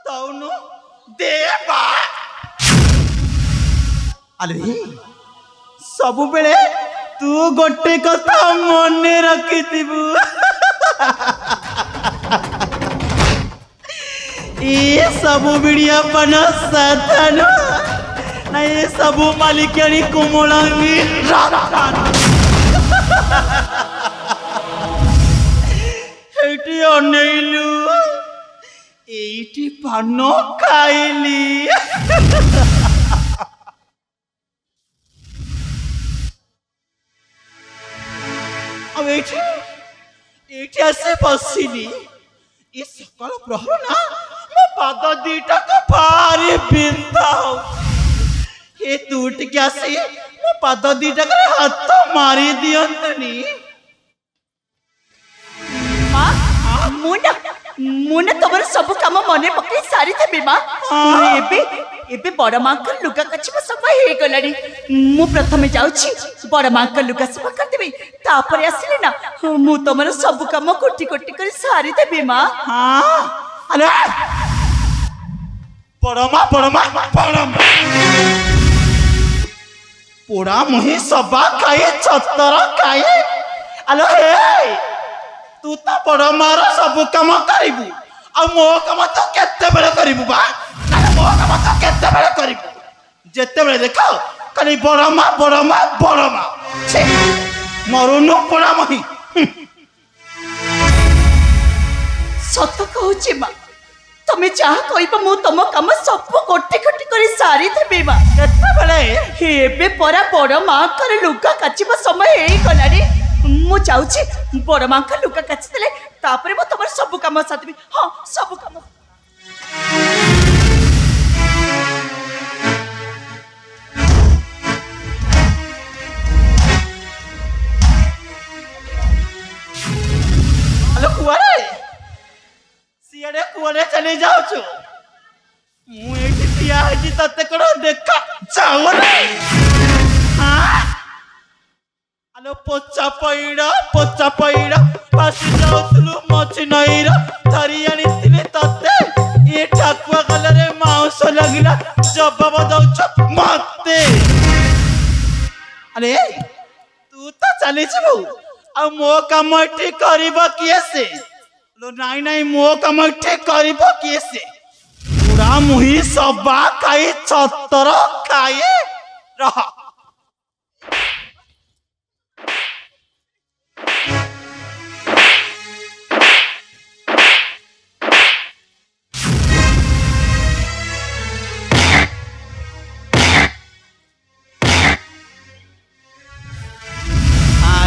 दौनु देवा आले सबु बेले तू गोटे कथा मने रखिथिबु ये सबु बिड़िया पन साधन ना ये सबु मालिकानी कोमलांगी एटी अनेलु एटी पान खाइली अब एटी आसे बसिली ये सकाल प्रहर ना मो पाद दीटा को भारी बिंधा ये दूट क्या से मो पाद दीटा को हाथ मारी दियंतनी मुना तमर सब काम मने पकई सारी थे मां एबे बड़ मां का लुगा कछिबा समय हे गलानी मु प्रथमे जाउछि बड़ मां का लुगा सफा कर देबी तापर आसिले ना मु तमर सब काम कोटी कोटी कर सारी देबी मां हां अरे बड़मा पोड़ा मुही सबा खाए छतर खाए अलो हे तू तो बड़ मार सब काम करिबू आ मो काम तो केते बेले करिबू बा ना मो काम तो केते बेले करिबू जेते बेले देखो खाली बड़ मां छे मरुनु पोड़ा मुही सत कहूछि मां तमे चाह कहबा मु तम काम सब कोटी कोटी कर सारी देबी मां केते बेले एबे परा बड़ मां कर लुगा काचिबा समय हे गलानी मु जाउछि बड़ मां का लुगा काचि देले तापरे मो तमर सब काम साथबी हां सब काम हेलो कुआरे सियाड़े कुआरे चले जाओ छु मु एठी ठिया हेजी तते कोन देखा जाओ रे हां हेलो पोचा पईड़ा पासी जाउथलु मछि नईरा धरी आनिथिले तते ए ठाकुआ गलरे मांस लगिला जवाब दउछ मते अरे तू तो चली छबु आ मो काम ठीक करबो किए से लो नाई मो काम ठीक करबो किए से पूरा मुही सबा खाई छतर खाए रह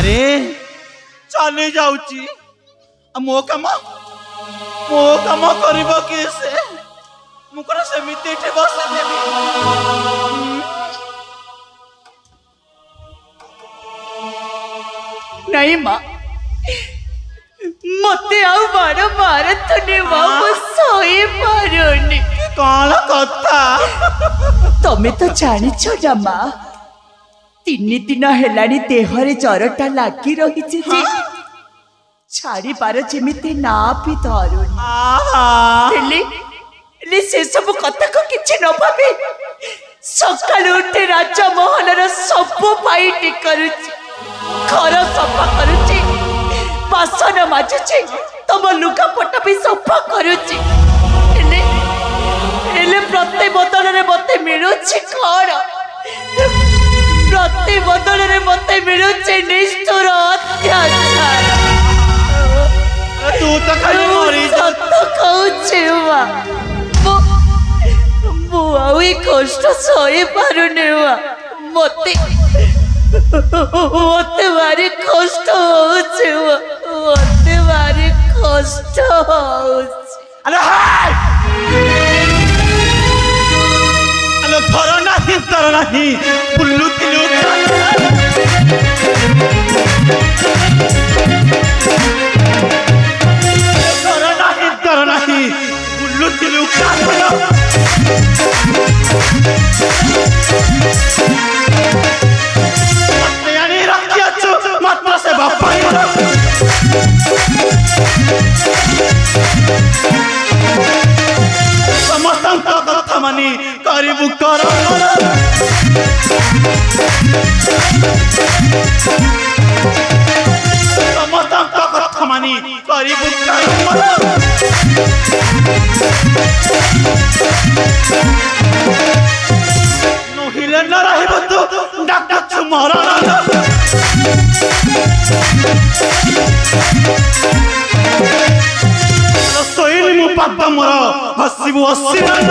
अरे चली जाउची मो काम करबो किसे मु कोन समिति एठे बसे देबी नहीं मां मते आउ बार बार तने बाबू सोई पारोनी कौन कथा तमे तो जानी छो जमा 3 दिन हेलानी देहरे जरटा लागी रही जे छाड़ी पार जेमिते ना भी धरुनी हेले से सब कथा को किछि न भाबी सकाल उठे राजमहल सब फाइट करुछि घर सफा करुछि बासन माजुछि तम लुगा पटा भी सफा करुछि हेले प्रति बदल रे मते मिलुछि कोन प्रति बदल रे मते मिलुछि निष्ठुर अत्याचार तू तो खाली मरी सत कहूछि मु आउ कष्ट सही पारुनी मते भारी कष्ट होउछि मते भारी कष्ट होउछि अरे हाय अरे तर नहीं बुल्लू तिलू तर नहीं बुल्लू तिलू मात्र से बापा करिबु कर समस्त कथा मानी करिबु नहिले न रहिबु तू डाक्टर मरण सोइल मु पाद मोर हसिबु हसिबन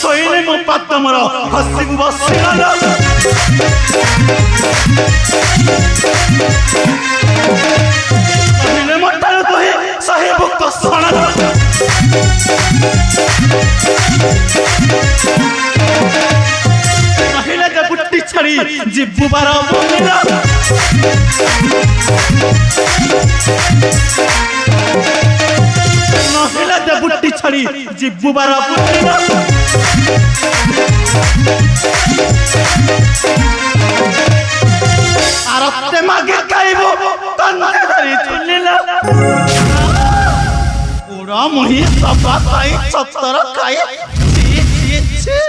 सोइल मु पाद मोर हसिबु हसिबन नहिले मठार तोहि सहे भक्त सणन नहिले जे बुट्टी छड़ी जिब्बु बार बोलिला नहिले जे बुट्टी छड़ी जिब्बु बार बोलिला आरते मागे खाइबो कंदे धरी चुलिला पूरा मोहि सफा खाई छतर खाई छी छी छी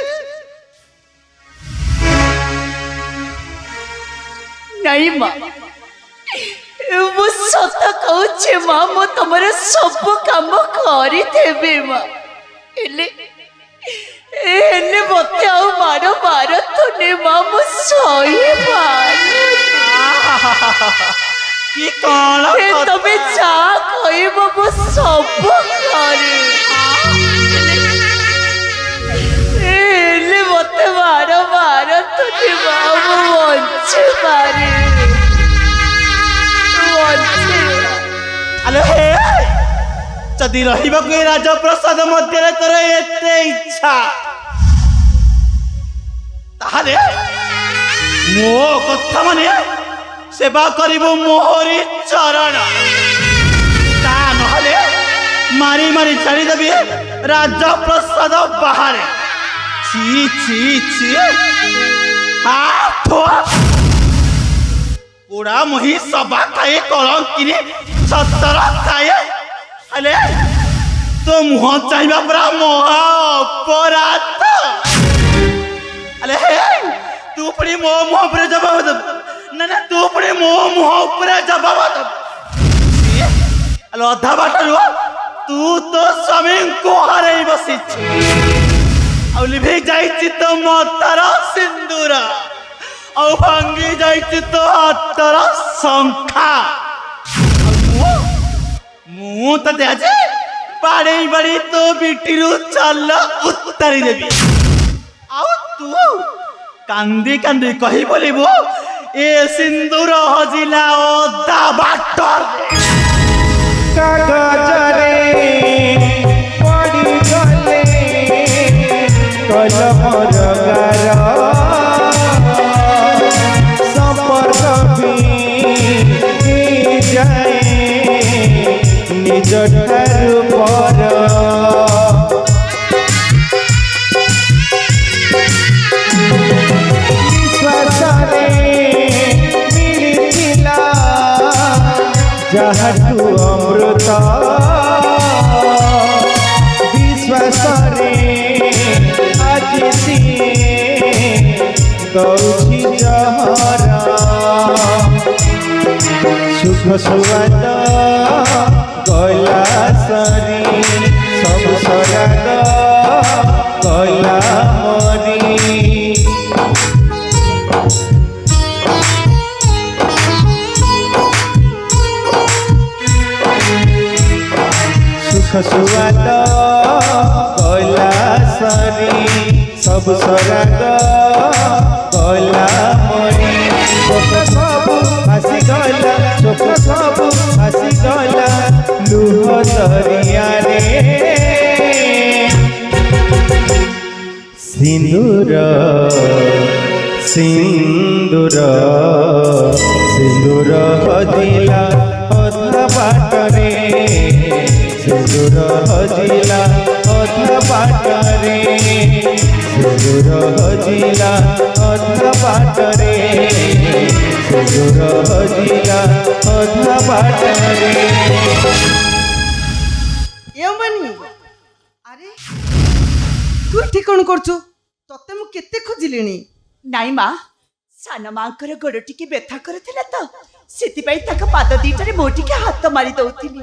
नहीं माँ मु सत कहूचे माँ मु तुमर सब काम करी देबे माँ एले एले मते आउ मारो मारो तने माँ मु सही की काला तबे जा कहबो मु सब करी एले मते मारो मारो तने माँ मु वंच मारे अरे हे जदि रहिबाकु ए राजप्रसाद मध्य तोर एते इच्छा ताहले मो कथा माने सेवा करिबो मोहरी चरण ता नहले मारी मारी छाड़ी देबी राजप्रसाद बाहर छी छी छी हाथो पूरा मोहि सभा खाए कलंकिनी छतर खाए अरे तो मुह चाहिए पूरा मोहा अपराध अरे तू पड़ी मोह मुह पर जवाब दे ना ना तू पड़ी मोह मुह पर जवाब दे अरे अधा बाट तू तो स्वामी को हरे बसी लिभे जाई तो मतार सिंदूर और भांगी जाई तो हाथर शंखा मु तो आज बाड़े बाड़ी तो बिटिरू चल उत्तरी देवी आउ तू कांदी कांदी कही बोलिबो ए सिंदूर हजिला ओदा बाटर कागजरे पड़ी गले कलम रगार संपर्क भी जाए निज ठारू पर विश्वासरे मिलिथिला जहाठू अमृत विश्वासरे आज सिए दौछि जहरा सुख सुवाद गला सरी सब सराग गला मरी सुख सुवाद गला सरी सब सराग गला मरी शोक सब आसी गला शोक सब आसी गला लुह दरिया रे सिंदूर सिंदूर सिंदूर हजिला अधा बाटरे सिंदूर हजिला अधा बाटरे सिंदूर हजिला अधा बाटरे सिंदूर हजिला अधा बाटरे ଅମ୍ବାନୀ ଆରେ ତୁ ଏଠି କ'ଣ କରୁଛୁ? ତତେ ମୁଁ କେତେ ଖୋଜିଲିଣି। ନାଇଁ ମା, ସାନ ମାଙ୍କର ଗୋଡ଼ ଟିକେ ବ୍ୟଥା କରୁଥିଲା ତ, ସେଥିପାଇଁ ତାଙ୍କ ପାଦ ଦିଟାରେ ମୁଁ ଟିକେ ହାତ ମାରି ଦଉଥିଲି।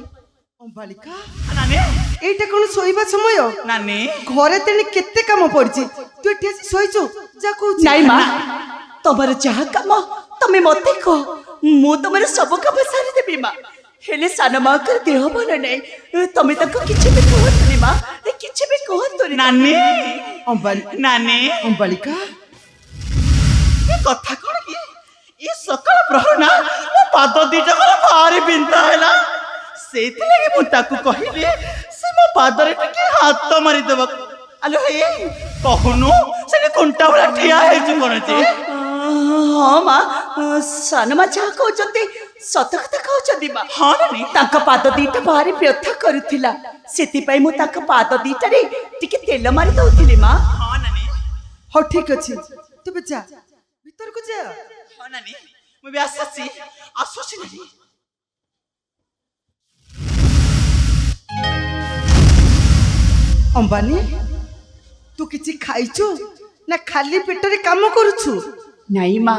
ଅମ୍ବାଳିକା ନାନୀ ଏଇଟା କ'ଣ ଶୋଇବା ସମୟ? ନାନୀ ଘରେ ତେଣେ କେତେ କାମ ପଡିଛି, ତୁ ଏଠି ଆସି ଶୋଇଛୁ? ଯା କହୁଛି। ନାଇଁ ମା, ତମର ଯାହା କାମ ତମେ ମତେ କହ, ମୁଁ ତମର ସବୁ କାମ ସାରିଦେବି ମା। ହେଲେ ସାନ ମାଙ୍କର ଦେହ ଭଲ ନାହିଁ, ତମେ ତାକୁ କିଛି ବି କୁହନ୍ତୁନି ମା, କିଛି ବି କୁହନ୍ତୁନି। ନାନୀ ଅମ୍ବାନୀ ନାନୀ ଅମ୍ବାଳିକା ଏ କଥା କଣ କି? ଏ ସକାଳ ପ୍ରହର ନା ମୋ ପାଦ ଦିଟା ମୋର ଭାରି ବିନ୍ଧା ହେଲା, ସେଇଥିଲାଗି ମୁଁ ତାକୁ କହିଲି ସେ ମୋ ପାଦରେ ଟିକେ ହାତ ମାରିଦେବାକୁ। ଆଲୋ ହେ କହୁନୁ ସେଠି କୁଣ୍ଟା ଭଳିଆ ଠିଆ ହେଇଛୁ କଣ ଯେ? ହଁ ମା, ସାନ ମା ଯାହା କହୁଛନ୍ତି ସତ କଥା କହୁଛନ୍ତି ମା। ହଁ ନାନୀ ତାଙ୍କ ପାଦ ଦିଟା ଭାରି ବ୍ୟଥା କରୁଥିଲା, ସେଥିପାଇଁ ମୁଁ ତାଙ୍କ ପାଦ ଦିଟାରେ ଟିକେ ତେଲ ମାରି ଦଉଥିଲି ମା। ହଁ ନାନୀ ହଉ ଠିକ ଅଛି, ତେବେ ଯା ଭିତରକୁ ଯା। ହଁ ନାନୀ ମୁଁ ବି ଆସୁଛି ଆସୁଛି ନାନୀ। ଅମ୍ବାନୀ ତୁ କିଛି ଖାଇଛୁ ନା ଖାଲି ପେଟରେ କାମ କରୁଛୁ? ନାଇଁ ମା,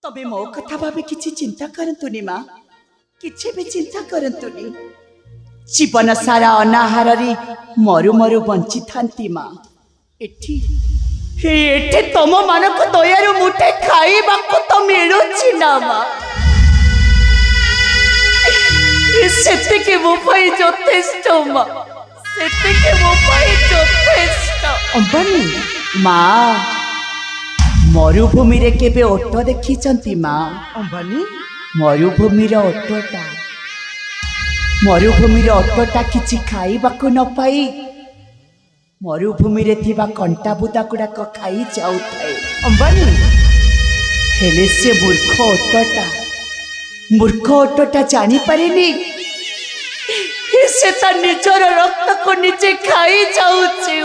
ତମେ ମୋ କଥା ଭାବେ କିଛି ଚିନ୍ତା କରନ୍ତୁନି ମା, କିଛି ବି ଚିନ୍ତା କରନ୍ତୁନି। ଜୀବନ ସାରା ଅନାହାରରେ ମରୁ ମରୁ ବଞ୍ଚିଥାନ୍ତି ମା। ଏଠି ଏଠି ତମ ମାନଙ୍କ ଦୟାରୁ ମୁଠେ ଖାଇବାକୁ ତ ମିଳୁଛି ନା ମା, ସେତିକି ମୋ ପାଇଁ ଯଥେଷ୍ଟ ମା, ସେତିକି ମୋ ପାଇଁ ଯଥେଷ୍ଟ। ଅମ୍ବାନୀ ମା, ମରୁଭୂମିରେ କେବେ ଓଟ ଦେଖିଛନ୍ତି ମା? ଅମ୍ବାନୀ ମରୁଭୂମିର ଓଟଟା କିଛି ଖାଇବାକୁ ନ ପାଇ ମରୁଭୂମିରେ ଥିବା କଣ୍ଟା ବୁଦା ଗୁଡାକ ଖାଇ ଯାଉଥାଏ। ଅମ୍ବାନୀ ହେଲେ ସେ ମୂର୍ଖ ଓଟଟା ଜାଣିପାରେନି ସେ ତା ନିଜର ରକ୍ତକୁ ନିଜେ ଖାଇ ଯାଉଛି।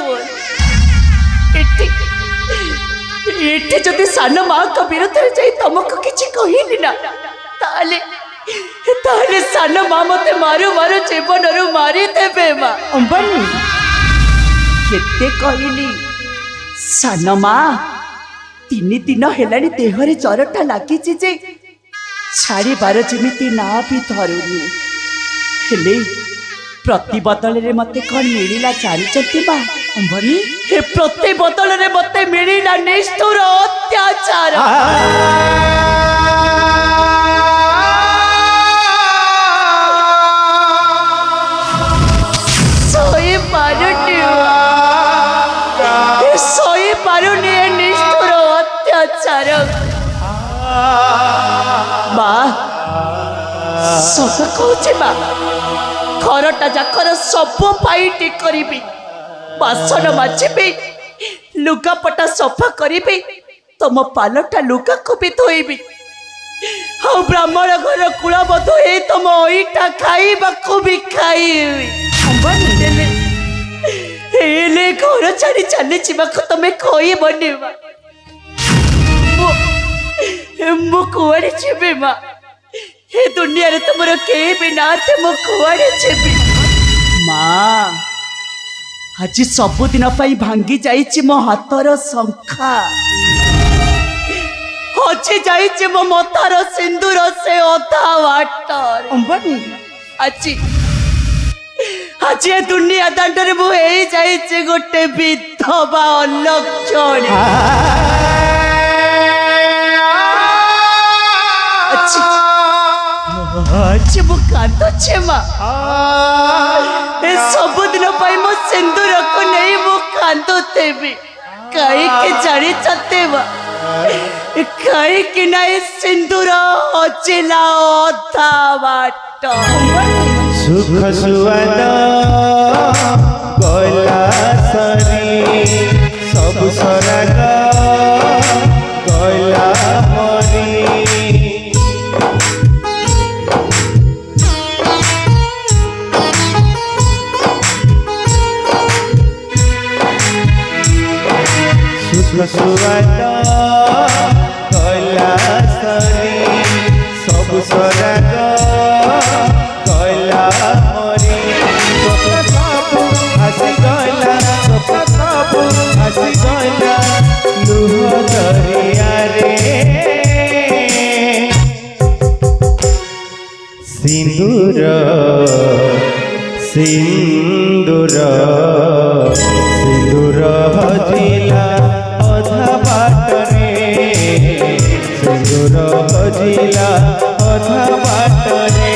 ଏଠି ଯଦି ସାନ ମାଙ୍କ ବିରୁଦ୍ଧରେ ଯାଇ ତମକୁ କିଛି କହିଲି ନା, ତାହେଲେ ସାନ ମା ମତେ ମାରୁ ମାରୁ ଜୀବନରୁ ମାରିଦେବେ ମା। ଅମ୍ବାନୀ କେତେ କହିଲି ସାନ ମା, 3 ଦିନ ହେଲାଣି ଦେହରେ ଜ୍ୱରଟା ଲାଗିଛି ଯେ ଛାଡ଼ିବାର ଯେମିତି ନା ବି ଧରୁନି। ହେଲେ ପ୍ରତି ବଦଳରେ ମତେ କଣ ମିଳିଲା ଜାଣିଛନ୍ତି ମା? ଅମ୍ବାନୀ ଏ ପ୍ରତି ବଦଳରେ ମତେ ମିଳିଲା ନିଷ୍ଠୁର ଅତ୍ୟାଚାର। ସହିପାରୁନି ଏ ନିଷ୍ଠୁର ଅତ୍ୟାଚାର। ମା ସତ କହୁଛି ମା, ଘରଟା ଯାକର ସବୁ ପାଇଟି କରିବି, ବାସନ ମାଜିବି, ଲୁଗାପଟା ସଫା କରିବି, ତମ ପାଲଟା ଲୁଗାକୁ ବି ଧୋଇବି, ଆଉ ବ୍ରାହ୍ମଣ ଘର କୁଳବଧୂ ହେଇ ତମ ଅଇଁଠା ଖାଇବାକୁ ବି ଖାଇବି। ହେଲେ ଘର ଛାଡ଼ି ଚାଲି ଯିବାକୁ ତମେ କହିବନି ମା। ମୁଁ କୁଆଡ଼େ ଯିବି ମା? ଏ ଦୁନିଆରେ ତମର କେହି ବି ନାହାନ୍ତି, ମୁଁ କୁଆଡ଼େ ଯିବି ମା? ଆଜି ସବୁଦିନ ପାଇଁ ଭାଙ୍ଗି ଯାଇଛି ମୋ ହାତର ଶଙ୍ଖା, ହଜି ଯାଇଛି ମୋ ମଥାର ସିନ୍ଦୁର ସେ ଅଧା ବାଟରେ। ଅମ୍ବାନୀ ଆଜି ଏ ଦୁନିଆ ଦାଣ୍ଡରେ ମୁଁ ହେଇଯାଇଛି ଗୋଟେ ବିଧବା ଅଲକ୍ଷଣୀ। ଆଜି ମୁଁ କାନ୍ଦୁଛି ମା, ଏ ସବୁଦିନ ପାଇଁ ମୋ ସିନ୍ଦୁରକୁ ନେଇ ମୁଁ କାନ୍ଦୁଥିବି। କାହିଁକି ଜାଣିଛନ୍ତି ମା? କାହିଁକି ନା ଏ ସିନ୍ଦୁର ହଜିଲା ଅଧା ବାଟ। ସୁଖ ସୁଆଦ ଗଲା ସରି, ସବୁ ସରାଗ ଗଲା ମରି। ସୁଖ ସୁଆଦ ଗଲା ସରି, ସବୁ ସରାଗ ଗଲା ମରି। ସିନ୍ଦୁର ସିନ୍ଦୁର ସିନ୍ଦୁର ହଜିଲା ଅଧା ବାଟରେ ସିନ୍ଦୁର ହଜିଲା ଅଧା ବାଟରେ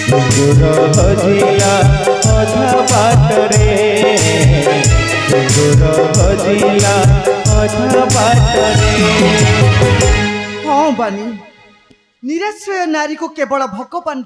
ସିନ୍ଦୁର ହଜିଲା ଅଧା ବାଟରେ ସିନ୍ଦୁର ହଜିଲା ଅଧା ବାଟରେ। ହଁ ବାନି, ନିରାଶ୍ରୟ ନାରୀକୁ କେବଳ ଭଗବାନ